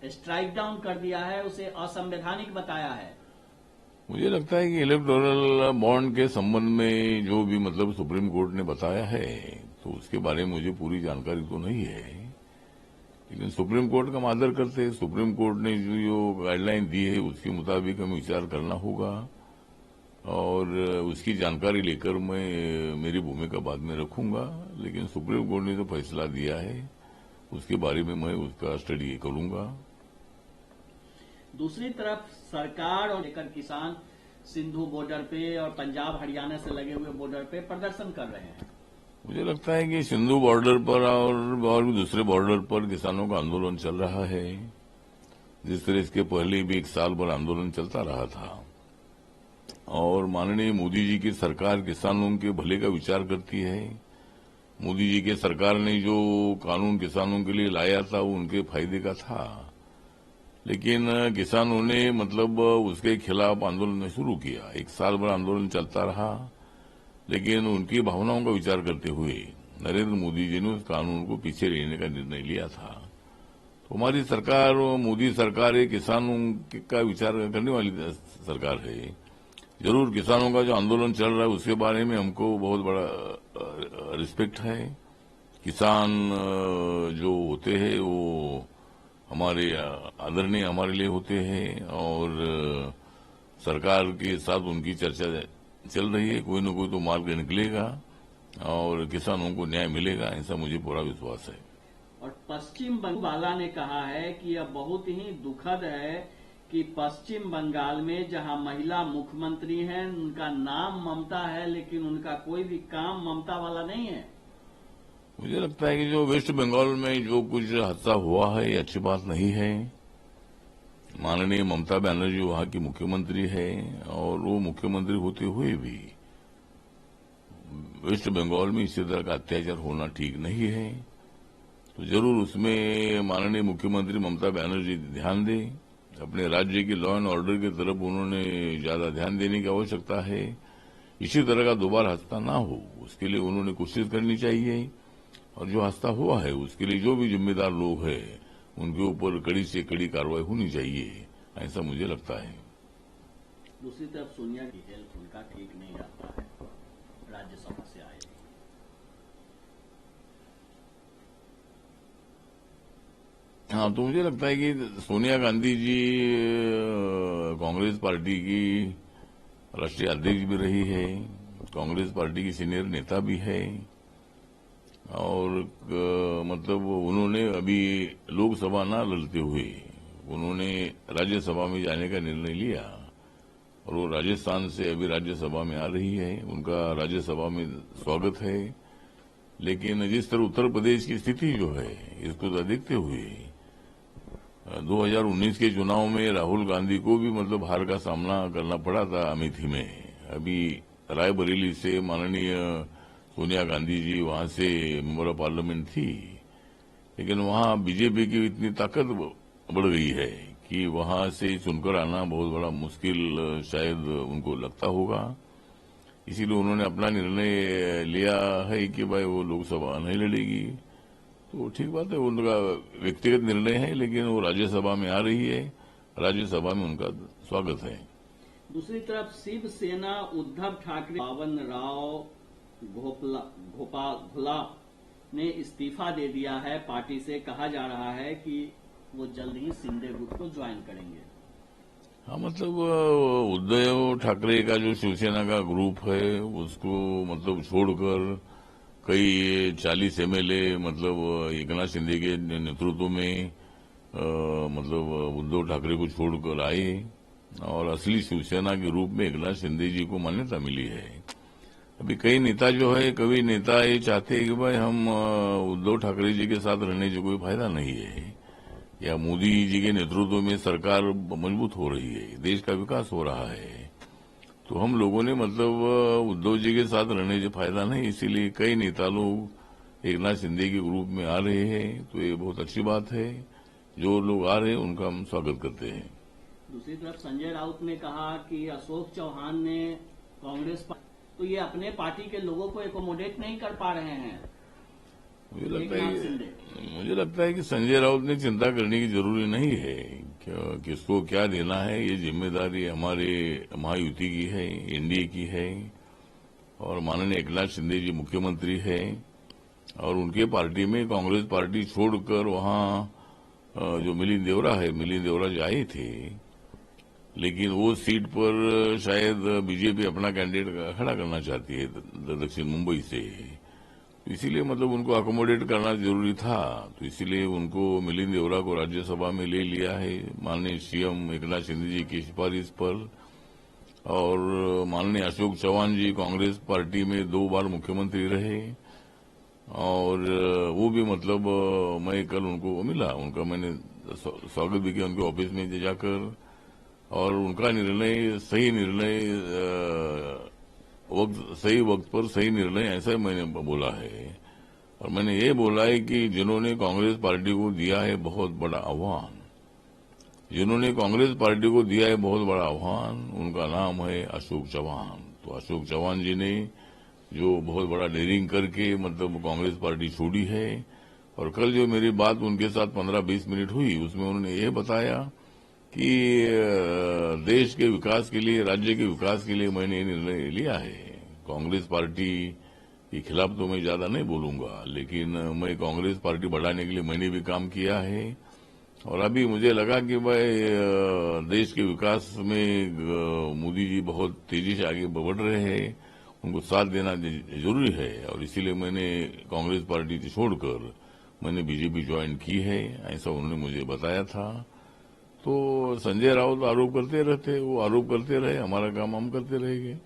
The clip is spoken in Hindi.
स्ट्राइक डाउन कर दिया है, उसे असंवैधानिक बताया है। मुझे लगता है कि इलेक्टोरल बॉन्ड के संबंध में जो भी मतलब सुप्रीम कोर्ट ने बताया है तो उसके बारे में मुझे पूरी जानकारी तो नहीं है, लेकिन सुप्रीम कोर्ट का हम आदर करते हैं। सुप्रीम कोर्ट ने जो गाइडलाइन दी है उसके मुताबिक हमें विचार करना होगा और उसकी जानकारी लेकर मैं मेरी भूमिका बाद में रखूंगा, लेकिन सुप्रीम कोर्ट ने जो फैसला दिया है उसके बारे में मैं उसका स्टडी करूंगा। दूसरी तरफ सरकार और लेकर किसान सिंधु बॉर्डर पे और पंजाब हरियाणा से लगे हुए बॉर्डर पे प्रदर्शन कर रहे हैं। मुझे लगता है कि सिंधु बॉर्डर पर और भी दूसरे बॉर्डर पर किसानों का आंदोलन चल रहा है, जिस तरह इसके पहले भी 1 साल भर आंदोलन चलता रहा था और माननीय मोदी जी की सरकार किसानों के भले का विचार करती है। मोदी जी की सरकार ने जो कानून किसानों के लिए लाया था वो उनके फायदे का था, लेकिन किसानों ने मतलब उसके खिलाफ आंदोलन शुरू किया। 1 साल भर आंदोलन चलता रहा, लेकिन उनकी भावनाओं का विचार करते हुए नरेंद्र मोदी जी ने उस कानून को पीछे लेने का निर्णय लिया था। तो हमारी सरकार, मोदी सरकार है, किसानों का विचार करने वाली सरकार है। जरूर किसानों का जो आंदोलन चल रहा है उसके बारे में हमको बहुत बड़ा रिस्पेक्ट है। किसान जो होते हैं वो हमारे आदरणीय हमारे लिए होते हैं और सरकार के साथ उनकी चर्चा चल रही है। कोई न कोई तो मार्ग निकलेगा और किसानों को न्याय मिलेगा, ऐसा मुझे पूरा विश्वास है। और पश्चिम बंगाल ने कहा है कि यह बहुत ही दुखद है कि पश्चिम बंगाल में जहां महिला मुख्यमंत्री हैं, उनका नाम ममता है, लेकिन उनका कोई भी काम ममता वाला नहीं है। मुझे लगता है कि जो वेस्ट बंगाल में जो कुछ हादसा हुआ है ये अच्छी बात नहीं है। माननीय ममता बनर्जी वहां की मुख्यमंत्री है और वो मुख्यमंत्री होते हुए भी वेस्ट बंगाल में इसी तरह का अत्याचार होना ठीक नहीं है। तो जरूर उसमें माननीय मुख्यमंत्री ममता बनर्जी ध्यान दें। अपने राज्य की लॉ एंड ऑर्डर की तरफ उन्होंने ज्यादा ध्यान देने की आवश्यकता है। इसी तरह का दोबारा हादसा ना हो उसके लिए उन्होंने कोशिश करनी चाहिए और जो हादसा हुआ है उसके लिए जो भी जिम्मेदार लोग हैं उनके ऊपर कड़ी से कड़ी कार्रवाई होनी चाहिए, ऐसा मुझे लगता है। दूसरी तरफ सोनिया की हेल्थ उनका ठीक नहीं रहता है, राज्यसभा से आए। हाँ, तो मुझे लगता है कि सोनिया गांधी जी कांग्रेस पार्टी की राष्ट्रीय अध्यक्ष भी रही है, कांग्रेस पार्टी की सीनियर नेता भी है और मतलब उन्होंने अभी लोकसभा ना लड़ते हुए उन्होंने राज्यसभा में जाने का निर्णय लिया और वो राजस्थान से अभी राज्यसभा में आ रही है। उनका राज्यसभा में स्वागत है, लेकिन जिस तरह उत्तर प्रदेश की स्थिति जो है इसको देखते हुए 2019 के चुनाव में राहुल गांधी को भी मतलब हार का सामना करना पड़ा था अमेठी में। अभी रायबरेली से माननीय सोनिया गांधी जी वहां से मेंबर ऑफ पार्लियामेंट थी, लेकिन वहां बीजेपी की इतनी ताकत बढ़ गई है कि वहां से चुनकर आना बहुत बड़ा मुश्किल शायद उनको लगता होगा। इसीलिए उन्होंने अपना निर्णय लिया है कि भाई वो लोकसभा नहीं लड़ेगी। तो ठीक बात है, उनका व्यक्तिगत निर्णय है, लेकिन वो राज्यसभा में आ रही है, राज्यसभा में उनका स्वागत है। दूसरी तरफ शिवसेना उद्धव ठाकरे बावन राव घोपाला ने इस्तीफा दे दिया है पार्टी से। कहा जा रहा है कि वो जल्द ही शिंदे गुट को ज्वाइन करेंगे। हाँ, मतलब उद्धव ठाकरे का जो शिवसेना का ग्रुप है उसको मतलब छोड़कर कई 40 एमएलए मतलब एकनाथ शिंदे के नेतृत्व में मतलब उद्धव ठाकरे को छोड़कर आए और असली शिवसेना के रूप में एकनाथ शिंदे जी को मान्यता मिली है। अभी कई नेता जो है, कभी नेता ये चाहते हैं कि भाई हम उद्धव ठाकरे जी के साथ रहने से कोई फायदा नहीं है, या मोदी जी के नेतृत्व में सरकार मजबूत हो रही है, देश का विकास हो रहा है, तो हम लोगों ने मतलब उद्धव जी के साथ रहने से फायदा नहीं, इसीलिए कई नेता लोग एकनाथ शिंदे के ग्रुप में आ रहे हैं। तो ये बहुत अच्छी बात है, जो लोग आ रहे हैं उनका हम स्वागत करते हैं। दूसरी तरफ संजय राउत ने कहा कि अशोक चौहान ने कांग्रेस तो ये अपने पार्टी के लोगों को एकोमोडेट नहीं कर पा रहे हैं। मुझे लगता है कि संजय राउत ने चिंता करने की जरूरी नहीं है। किसको क्या देना है, ये जिम्मेदारी हमारे महायुति की है, एनडीए की है, और माननीय एकनाथ शिंदे जी मुख्यमंत्री है, और उनके पार्टी में कांग्रेस पार्टी छोड़कर वहां जो मिलिंद देवरा जो आए थे, लेकिन वो सीट पर शायद बीजेपी अपना कैंडिडेट खड़ा करना चाहती है दक्षिण मुंबई से, इसीलिए मतलब उनको अकोमोडेट करना जरूरी था। तो इसीलिए उनको मिलिंद देवरा को राज्यसभा में ले लिया है माननीय सीएम एकनाथ शिंदे जी की सिफारिश पर। और माननीय अशोक चौहान जी कांग्रेस पार्टी में 2 बार मुख्यमंत्री रहे, और वो भी मतलब मैं कल उनको मिला, उनका मैंने स्वागत भी किया उनके ऑफिस में जाकर, और उनका निर्णय सही निर्णय, सही वक्त पर सही निर्णय, ऐसा मैंने बोला है। और मैंने ये बोला है कि जिन्होंने कांग्रेस पार्टी को दिया है बहुत बड़ा आह्वान, उनका नाम है अशोक चौहान। तो अशोक चौहान जी ने जो बहुत बड़ा डेयरिंग करके मतलब कांग्रेस पार्टी छोड़ी है, और कल जो मेरी बात उनके साथ 15-20 मिनट हुई, उसमें उन्होंने ये बताया कि देश के विकास के लिए, राज्य के विकास के लिए मैंने ये निर्णय लिया है। कांग्रेस पार्टी के खिलाफ तो मैं ज्यादा नहीं बोलूंगा, लेकिन मैं कांग्रेस पार्टी बढ़ाने के लिए मैंने भी काम किया है, और अभी मुझे लगा कि भाई देश के विकास में मोदी जी बहुत तेजी से आगे बढ़ रहे हैं, उनको साथ देना जरूरी है, और इसीलिए मैंने कांग्रेस पार्टी छोड़कर मैंने बीजेपी ज्वाइन की है, ऐसा उन्होंने मुझे बताया था। तो संजय राउत आरोप करते रहते, वो आरोप करते रहे, हमारा काम हम करते रहेंगे।